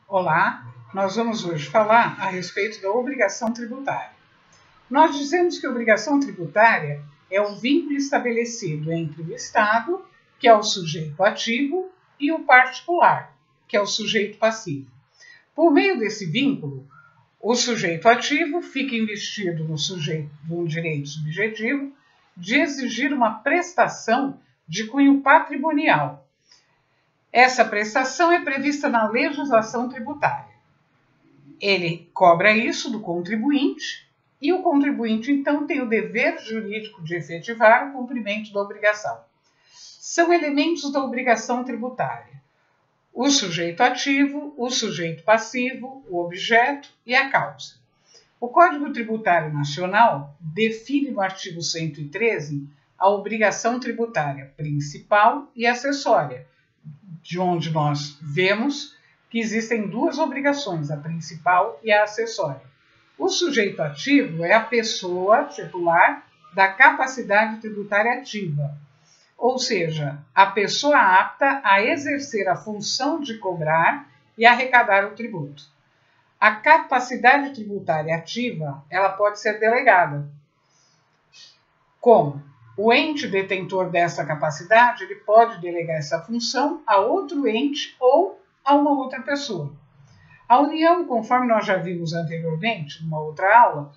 Olá, nós vamos hoje falar a respeito da obrigação tributária. Nós dizemos que a obrigação tributária é o vínculo estabelecido entre o Estado, que é o sujeito ativo, e o particular, que é o sujeito passivo. Por meio desse vínculo, o sujeito ativo fica investido no sujeito de um direito subjetivo de exigir uma prestação de cunho patrimonial. Essa prestação é prevista na legislação tributária. Ele cobra isso do contribuinte e o contribuinte, então, tem o dever jurídico de efetivar o cumprimento da obrigação. São elementos da obrigação tributária: o sujeito ativo, o sujeito passivo, o objeto e a causa. O Código Tributário Nacional define no artigo 113 a obrigação tributária principal e acessória, de onde nós vemos que existem duas obrigações, a principal e a acessória. O sujeito ativo é a pessoa titular da capacidade tributária ativa, ou seja, a pessoa apta a exercer a função de cobrar e arrecadar o tributo. A capacidade tributária ativa, ela pode ser delegada. Como? O ente detentor dessa capacidade, ele pode delegar essa função a outro ente ou a uma outra pessoa. A União, conforme nós já vimos anteriormente, numa outra aula,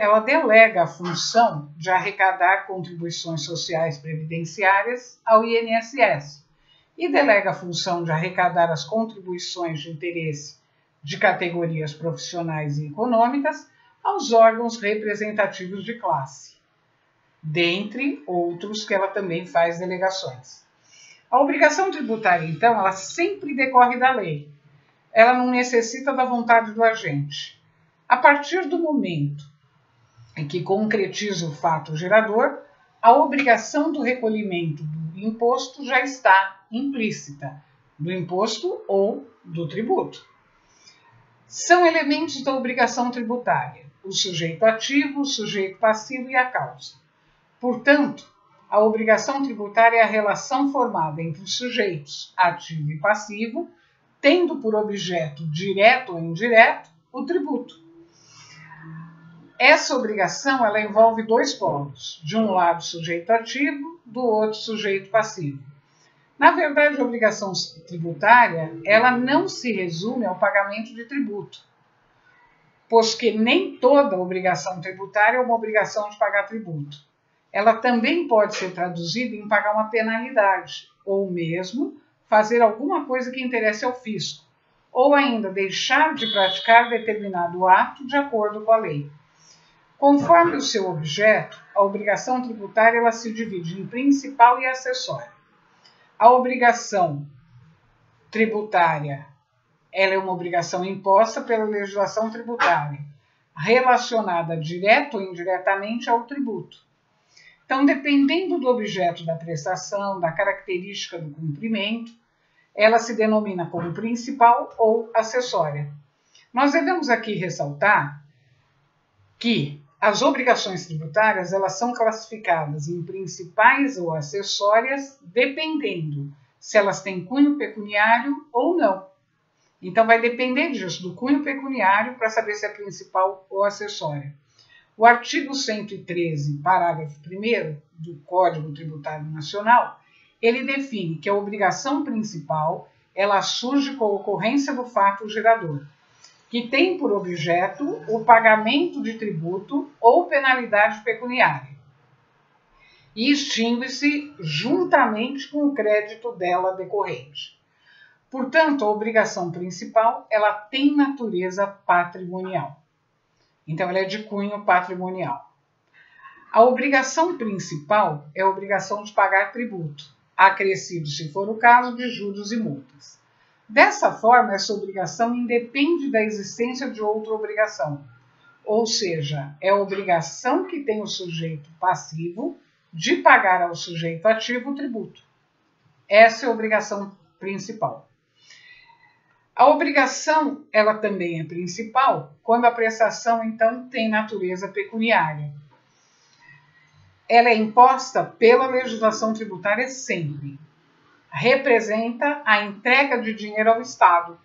ela delega a função de arrecadar contribuições sociais previdenciárias ao INSS e delega a função de arrecadar as contribuições de interesse de categorias profissionais e econômicas aos órgãos representativos de classe, dentre outros que ela também faz delegações. A obrigação tributária, então, ela sempre decorre da lei. Ela não necessita da vontade do agente. A partir do momento em que concretiza o fato gerador, a obrigação do recolhimento do imposto já está implícita, do imposto ou do tributo. São elementos da obrigação tributária: o sujeito ativo, o sujeito passivo e a causa. Portanto, a obrigação tributária é a relação formada entre os sujeitos ativo e passivo, tendo por objeto, direto ou indireto, o tributo. Essa obrigação ela envolve dois polos: de um lado sujeito ativo, do outro sujeito passivo. Na verdade, a obrigação tributária ela não se resume ao pagamento de tributo, pois que nem toda obrigação tributária é uma obrigação de pagar tributo. Ela também pode ser traduzida em pagar uma penalidade, ou mesmo fazer alguma coisa que interesse ao fisco, ou ainda deixar de praticar determinado ato de acordo com a lei. Conforme o seu objeto, a obrigação tributária ela se divide em principal e acessória. A obrigação tributária ela é uma obrigação imposta pela legislação tributária, relacionada direto ou indiretamente ao tributo. Então, dependendo do objeto da prestação, da característica do cumprimento, ela se denomina como principal ou acessória. Nós devemos aqui ressaltar que as obrigações tributárias elas são classificadas em principais ou acessórias, dependendo se elas têm cunho pecuniário ou não. Então, vai depender disso, do cunho pecuniário, para saber se é principal ou acessória. O artigo 113, parágrafo 1º do Código Tributário Nacional, ele define que a obrigação principal ela surge com a ocorrência do fato gerador, que tem por objeto o pagamento de tributo ou penalidade pecuniária, e extingue-se juntamente com o crédito dela decorrente. Portanto, a obrigação principal ela tem natureza patrimonial. Então, ela é de cunho patrimonial. A obrigação principal é a obrigação de pagar tributo, acrescido, se for o caso, de juros e multas. Dessa forma, essa obrigação independe da existência de outra obrigação, ou seja, é a obrigação que tem o sujeito passivo de pagar ao sujeito ativo o tributo. Essa é a obrigação principal. A obrigação, ela também é principal quando a prestação, então, tem natureza pecuniária. Ela é imposta pela legislação tributária sempre. Representa a entrega de dinheiro ao Estado.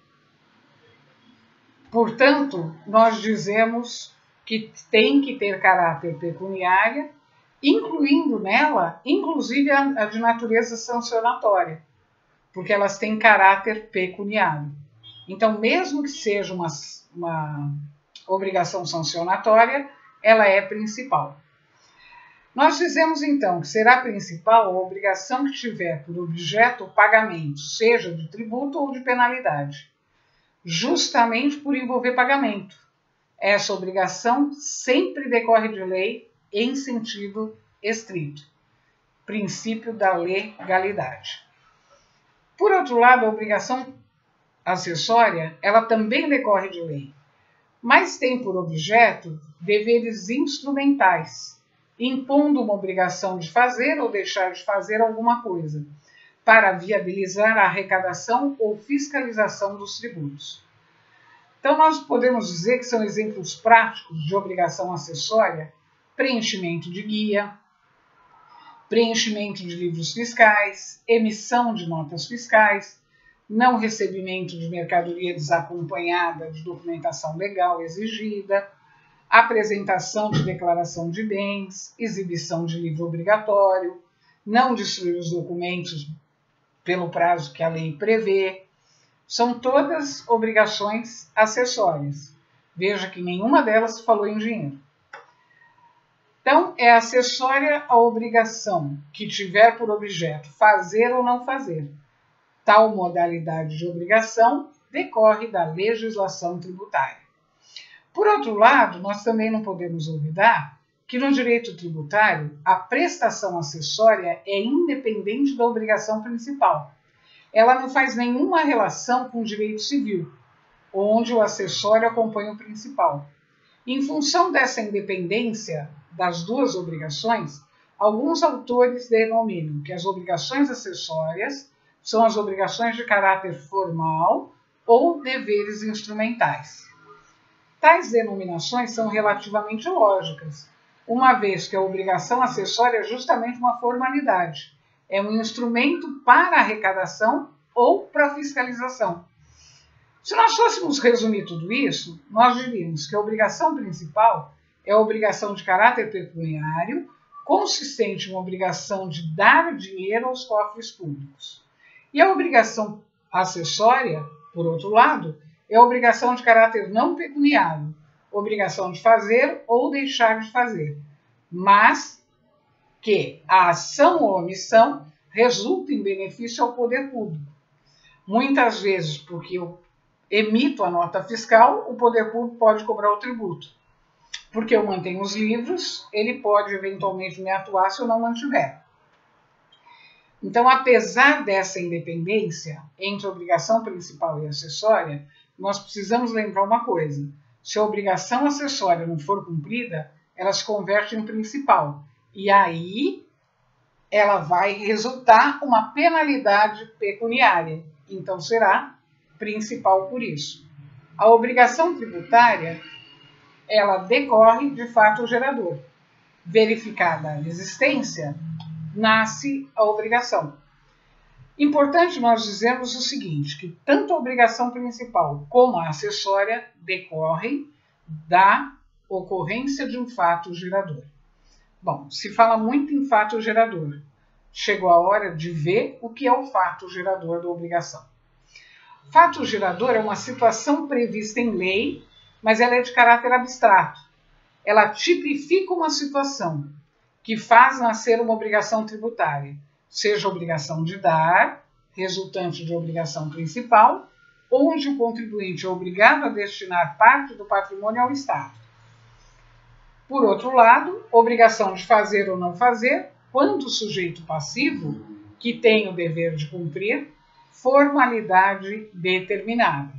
Portanto, nós dizemos que tem que ter caráter pecuniário, incluindo nela, inclusive a de natureza sancionatória, porque elas têm caráter pecuniário. Então, mesmo que seja uma obrigação sancionatória, ela é principal. Nós dizemos, então, que será principal a obrigação que tiver por objeto o pagamento, seja de tributo ou de penalidade, justamente por envolver pagamento. Essa obrigação sempre decorre de lei em sentido estrito, princípio da legalidade. Por outro lado, a obrigação acessória, ela também decorre de lei, mas tem por objeto deveres instrumentais, impondo uma obrigação de fazer ou deixar de fazer alguma coisa, para viabilizar a arrecadação ou fiscalização dos tributos. Então, nós podemos dizer que são exemplos práticos de obrigação acessória: preenchimento de guia, preenchimento de livros fiscais, emissão de notas fiscais, não recebimento de mercadoria desacompanhada de documentação legal exigida, apresentação de declaração de bens, exibição de livro obrigatório, não destruir os documentos pelo prazo que a lei prevê. São todas obrigações acessórias. Veja que nenhuma delas falou em dinheiro. Então, é acessória a obrigação que tiver por objeto fazer ou não fazer. Tal modalidade de obrigação decorre da legislação tributária. Por outro lado, nós também não podemos olvidar que no direito tributário a prestação acessória é independente da obrigação principal. Ela não faz nenhuma relação com o direito civil, onde o acessório acompanha o principal. Em função dessa independência das duas obrigações, alguns autores denominam que as obrigações acessórias são as obrigações de caráter formal ou deveres instrumentais. Tais denominações são relativamente lógicas, uma vez que a obrigação acessória é justamente uma formalidade, é um instrumento para arrecadação ou para fiscalização. Se nós fôssemos resumir tudo isso, nós diríamos que a obrigação principal é a obrigação de caráter pecuniário, consistente em uma obrigação de dar dinheiro aos cofres públicos. E a obrigação acessória, por outro lado, é a obrigação de caráter não pecuniário, obrigação de fazer ou deixar de fazer, mas que a ação ou omissão resulta em benefício ao poder público. Muitas vezes, porque eu emito a nota fiscal, o poder público pode cobrar o tributo. Porque eu mantenho os livros, ele pode eventualmente me atuar se eu não mantiver. Então, apesar dessa independência entre obrigação principal e acessória, nós precisamos lembrar uma coisa: se a obrigação acessória não for cumprida, ela se converte em principal. E aí ela vai resultar uma penalidade pecuniária. Então será principal por isso. A obrigação tributária, ela decorre de fato gerador. Verificada a existência, nasce a obrigação. Importante nós dizermos o seguinte, que tanto a obrigação principal como a acessória decorrem da ocorrência de um fato gerador. Bom, se fala muito em fato gerador. Chegou a hora de ver o que é o fato gerador da obrigação. Fato gerador é uma situação prevista em lei, mas ela é de caráter abstrato. Ela tipifica uma situação que faz nascer uma obrigação tributária, seja obrigação de dar, resultante de obrigação principal, onde o contribuinte é obrigado a destinar parte do patrimônio ao Estado. Por outro lado, obrigação de fazer ou não fazer, quando o sujeito passivo, que tem o dever de cumprir, formalidade determinada.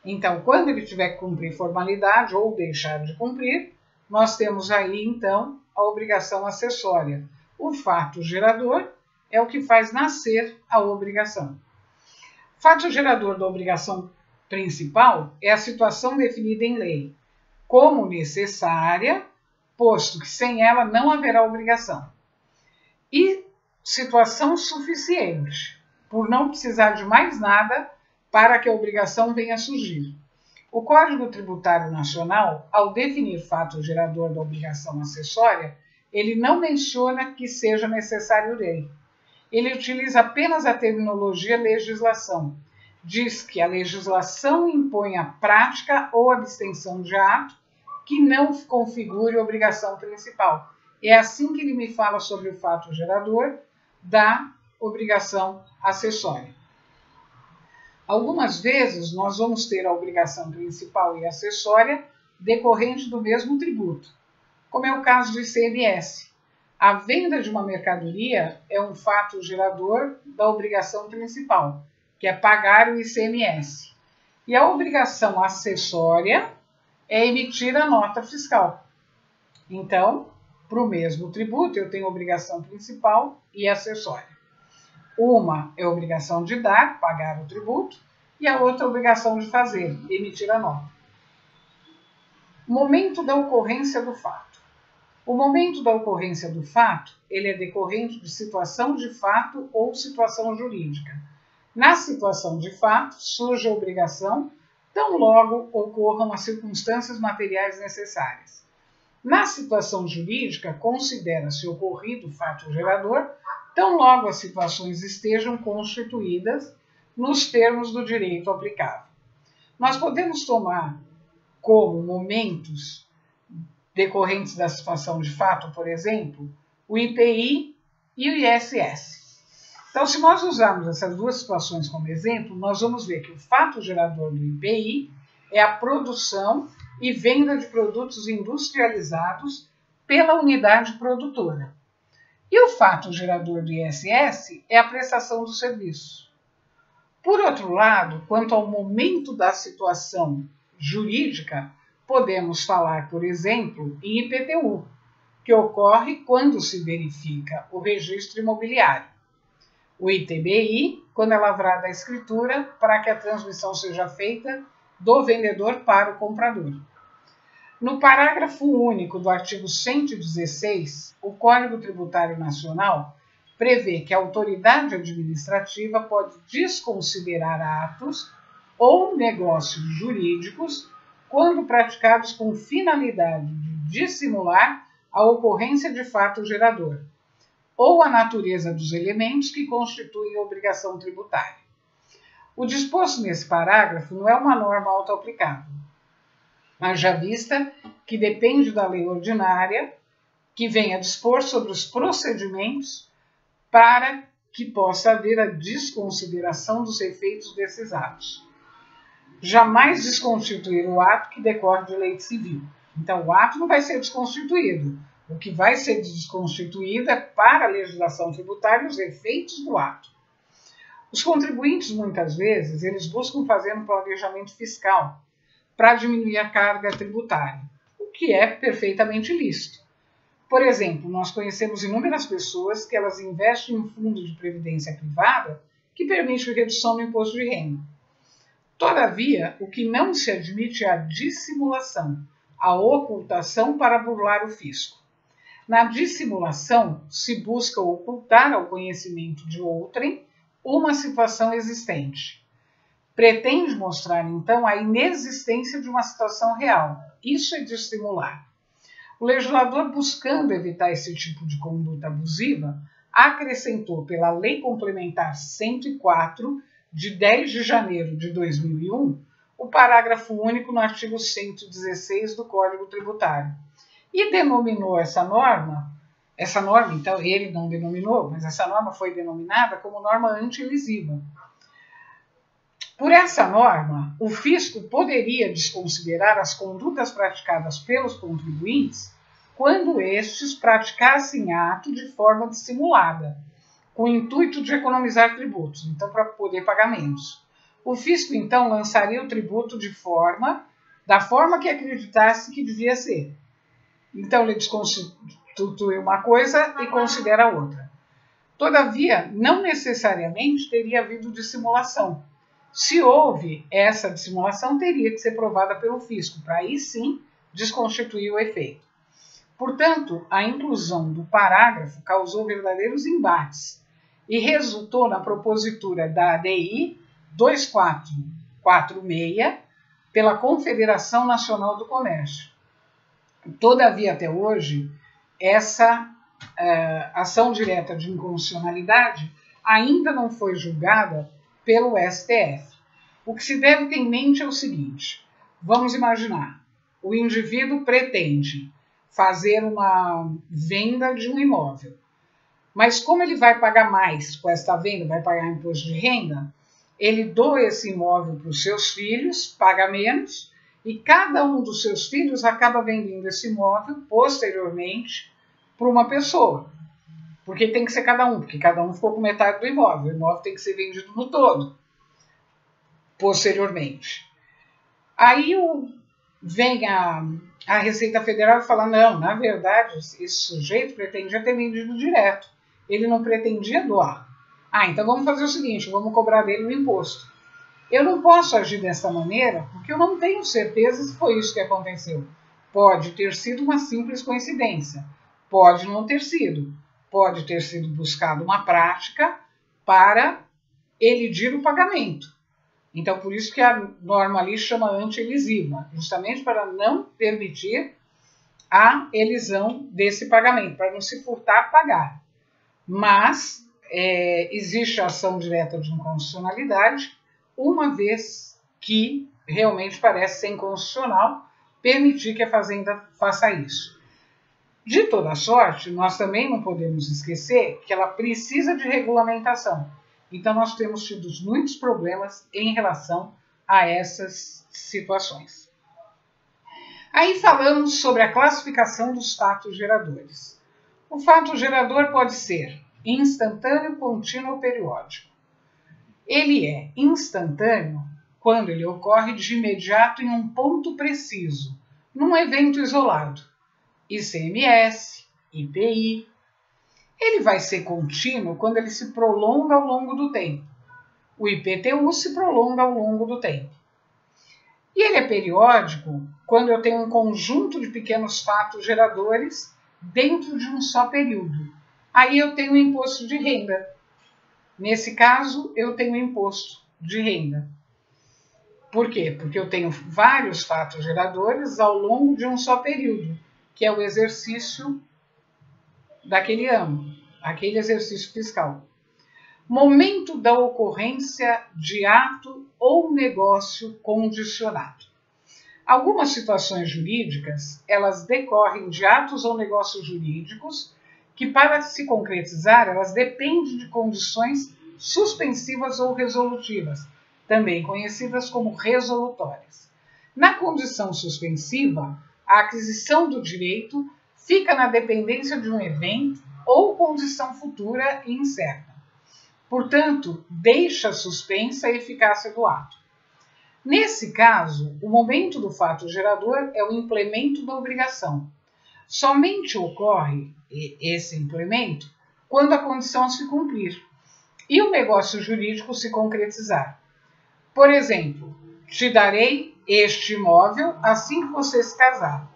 Então, quando ele tiver que cumprir formalidade ou deixar de cumprir, nós temos aí, então, a obrigação acessória. O fato gerador é o que faz nascer a obrigação. Fato gerador da obrigação principal é a situação definida em lei como necessária, posto que sem ela não haverá obrigação. E situação suficiente, por não precisar de mais nada para que a obrigação venha a surgir. O Código Tributário Nacional, ao definir fato gerador da obrigação acessória, ele não menciona que seja necessário lei. Ele utiliza apenas a terminologia legislação. Diz que a legislação impõe a prática ou abstenção de ato que não configure obrigação principal. É assim que ele me fala sobre o fato gerador da obrigação acessória. Algumas vezes nós vamos ter a obrigação principal e acessória decorrente do mesmo tributo, como é o caso do ICMS. A venda de uma mercadoria é um fato gerador da obrigação principal, que é pagar o ICMS. E a obrigação acessória é emitir a nota fiscal. Então, para o mesmo tributo, eu tenho obrigação principal e acessória. Uma é a obrigação de dar, pagar o tributo, e a outra é a obrigação de fazer, emitir a nota. Momento da ocorrência do fato. O momento da ocorrência do fato, ele é decorrente de situação de fato ou situação jurídica. Na situação de fato, surge a obrigação, tão logo ocorram as circunstâncias materiais necessárias. Na situação jurídica, considera-se ocorrido o fato gerador, tão logo as situações estejam constituídas nos termos do direito aplicável. Nós podemos tomar como momentos decorrentes da situação de fato, por exemplo, o IPI e o ISS. Então, se nós usarmos essas duas situações como exemplo, nós vamos ver que o fato gerador do IPI é a produção e venda de produtos industrializados pela unidade produtora. E o fato gerador do ISS é a prestação do serviço. Por outro lado, quanto ao momento da situação jurídica, podemos falar, por exemplo, em IPTU, que ocorre quando se verifica o registro imobiliário. O ITBI, quando é lavrada a escritura para que a transmissão seja feita do vendedor para o comprador. No parágrafo único do artigo 116, o Código Tributário Nacional prevê que a autoridade administrativa pode desconsiderar atos ou negócios jurídicos quando praticados com finalidade de dissimular a ocorrência de fato gerador ou a natureza dos elementos que constituem a obrigação tributária. O disposto nesse parágrafo não é uma norma autoaplicável, haja vista que depende da lei ordinária, que vem a dispor sobre os procedimentos para que possa haver a desconsideração dos efeitos desses atos. Jamais desconstituir o ato que decorre de lei civil. Então, o ato não vai ser desconstituído. O que vai ser desconstituído é, para a legislação tributária, os efeitos do ato. Os contribuintes, muitas vezes, eles buscam fazer um planejamento fiscal para diminuir a carga tributária, o que é perfeitamente lícito. Por exemplo, nós conhecemos inúmeras pessoas que elas investem em fundos de previdência privada que permite redução no imposto de renda. Todavia, o que não se admite é a dissimulação, a ocultação para burlar o fisco. Na dissimulação, se busca ocultar ao conhecimento de outrem uma situação existente. Pretende mostrar, então, a inexistência de uma situação real. Isso é dissimular. O legislador, buscando evitar esse tipo de conduta abusiva, acrescentou pela Lei Complementar 104, de 10 de janeiro de 2001, o parágrafo único no artigo 116 do Código Tributário. E denominou essa norma, então, ele não denominou, mas essa norma foi denominada como norma anti-lesiva. Por essa norma, o fisco poderia desconsiderar as condutas praticadas pelos contribuintes quando estes praticassem ato de forma dissimulada, com o intuito de economizar tributos, então para poder pagar menos. O fisco, então, lançaria o tributo da forma que acreditasse que devia ser. Então, ele desconstitui uma coisa e considera outra. Todavia, não necessariamente teria havido dissimulação. Se houve essa dissimulação, teria que ser provada pelo fisco, para aí sim desconstituir o efeito. Portanto, a inclusão do parágrafo causou verdadeiros embates e resultou na propositura da ADI 2446, pela Confederação Nacional do Comércio. Todavia, até hoje, essa ação direta de inconstitucionalidade ainda não foi julgada pelo STF. O que se deve ter em mente é o seguinte: vamos imaginar, o indivíduo pretende fazer uma venda de um imóvel, mas como ele vai pagar mais com esta venda, vai pagar imposto de renda, ele doa esse imóvel para os seus filhos, paga menos, e cada um dos seus filhos acaba vendendo esse imóvel posteriormente para uma pessoa. Porque tem que ser cada um, porque cada um ficou com metade do imóvel. O imóvel tem que ser vendido no todo, posteriormente. Aí vem a Receita Federal e fala, não, na verdade, esse sujeito pretendia ter vendido direto. Ele não pretendia doar. Então vamos fazer o seguinte, vamos cobrar dele o imposto. Eu não posso agir dessa maneira, porque eu não tenho certeza se foi isso que aconteceu. Pode ter sido uma simples coincidência. Pode não ter sido. Pode ter sido buscada uma prática para elidir o pagamento. Então, por isso que a norma ali chama anti-elisiva, justamente para não permitir a elisão desse pagamento, para não se furtar a pagar. Mas existe a ação direta de inconstitucionalidade, uma vez que realmente parece ser inconstitucional permitir que a Fazenda faça isso. De toda sorte, nós também não podemos esquecer que ela precisa de regulamentação. Então, nós temos tido muitos problemas em relação a essas situações. Aí falamos sobre a classificação dos fatos geradores. O fato gerador pode ser instantâneo, contínuo ou periódico. Ele é instantâneo quando ele ocorre de imediato em um ponto preciso, num evento isolado. ICMS, IPI. Ele vai ser contínuo quando ele se prolonga ao longo do tempo. O IPTU se prolonga ao longo do tempo. E ele é periódico quando eu tenho um conjunto de pequenos fatos geradores dentro de um só período. Aí eu tenho o imposto de renda. Nesse caso, eu tenho o imposto de renda. Por quê? Porque eu tenho vários fatos geradores ao longo de um só período, que é o exercício daquele ano, aquele exercício fiscal. Momento da ocorrência de ato ou negócio condicionado. Algumas situações jurídicas, elas decorrem de atos ou negócios jurídicos que, para se concretizar, elas dependem de condições suspensivas ou resolutivas, também conhecidas como resolutórias. Na condição suspensiva, a aquisição do direito fica na dependência de um evento ou condição futura e incerta. Portanto, deixa suspensa a eficácia do ato. Nesse caso, o momento do fato gerador é o implemento da obrigação. Somente ocorre esse implemento quando a condição se cumprir e o negócio jurídico se concretizar. Por exemplo, te darei este imóvel assim que você se casar.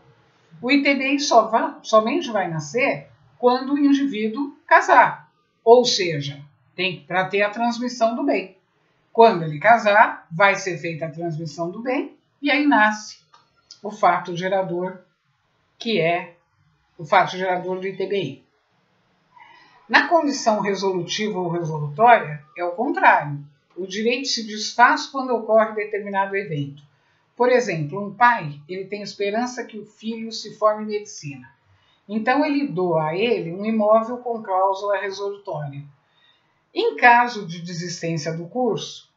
O ITBI somente vai nascer quando o indivíduo casar, ou seja, para ter a transmissão do bem. Quando ele casar, vai ser feita a transmissão do bem e aí nasce o fato gerador, que é o fato gerador do ITBI. Na condição resolutiva ou resolutória, é o contrário. O direito se desfaz quando ocorre determinado evento. Por exemplo, um pai ele tem esperança que o filho se forme em medicina. Então, ele doa a ele um imóvel com cláusula resolutória. Em caso de desistência do curso,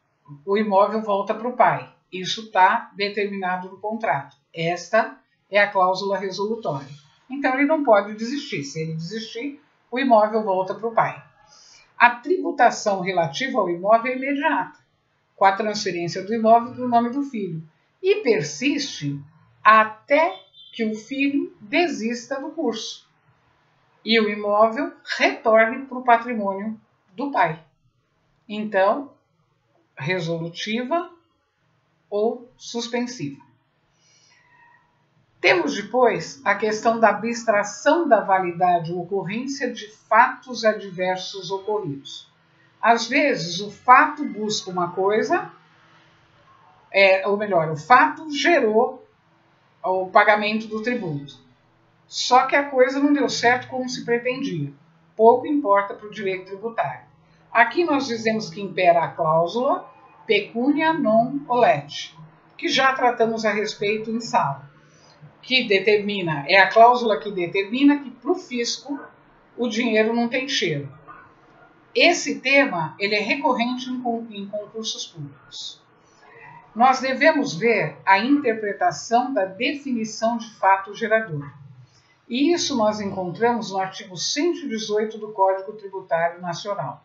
o imóvel volta para o pai. Isso está determinado no contrato. Esta é a cláusula resolutória. Então, ele não pode desistir. Se ele desistir, o imóvel volta para o pai. A tributação relativa ao imóvel é imediata, com a transferência do imóvel para o nome do filho, e persiste até que o filho desista do curso e o imóvel retorne para o patrimônio do pai. Então, resolutiva ou suspensiva. Temos depois a questão da abstração da validade ou ocorrência de fatos adversos ocorridos. Às vezes, o fato busca uma coisa, ou melhor, o fato gerou o pagamento do tributo. Só que a coisa não deu certo como se pretendia. Pouco importa para o direito tributário. Aqui nós dizemos que impera a cláusula pecunia non olet, que já tratamos a respeito em sala, que determina, é a cláusula que determina que para o fisco o dinheiro não tem cheiro. Esse tema ele é recorrente em concursos públicos. Nós devemos ver a interpretação da definição de fato gerador. E isso nós encontramos no artigo 118 do Código Tributário Nacional.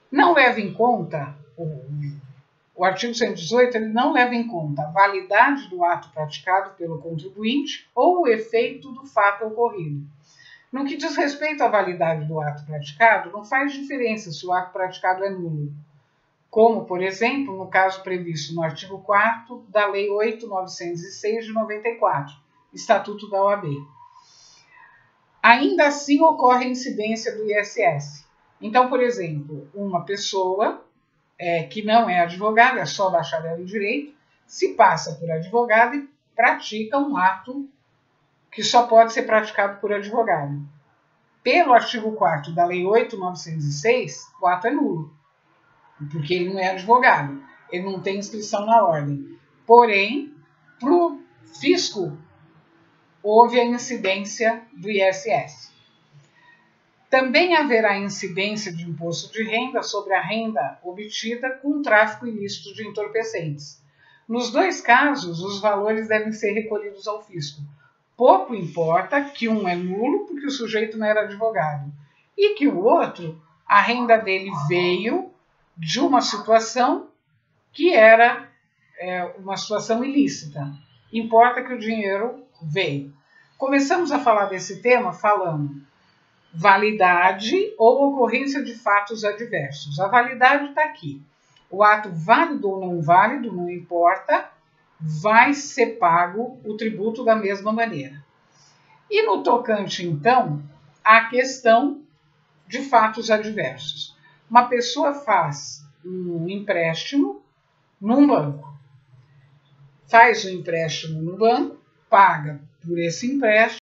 Não leva em conta, o artigo 118 ele não leva em conta a validade do ato praticado pelo contribuinte ou o efeito do fato ocorrido. No que diz respeito à validade do ato praticado, não faz diferença se o ato praticado é nulo, como, por exemplo, no caso previsto no artigo 4º da Lei 8.906 de 94, Estatuto da OAB. Ainda assim ocorre a incidência do ISS. Então, por exemplo, uma pessoa que não é advogada, é só bacharel em direito, se passa por advogado e pratica um ato que só pode ser praticado por advogado. Pelo artigo 4º da Lei 8.906, o ato é nulo, porque ele não é advogado, ele não tem inscrição na ordem. Porém, para o fisco, houve a incidência do ISS. Também haverá incidência de imposto de renda sobre a renda obtida com tráfico ilícito de entorpecentes. Nos dois casos, os valores devem ser recolhidos ao fisco. Pouco importa que um é nulo porque o sujeito não era advogado e que o outro, a renda dele veio de uma situação que era uma situação ilícita. Importa que o dinheiro veio. Começamos a falar desse tema falando validade ou ocorrência de fatos adversos. A validade está aqui. O ato válido ou não válido, não importa, vai ser pago o tributo da mesma maneira. E no tocante, então, à questão de fatos adversos. Uma pessoa faz um empréstimo num banco. Faz o empréstimo no banco, paga por esse empréstimo,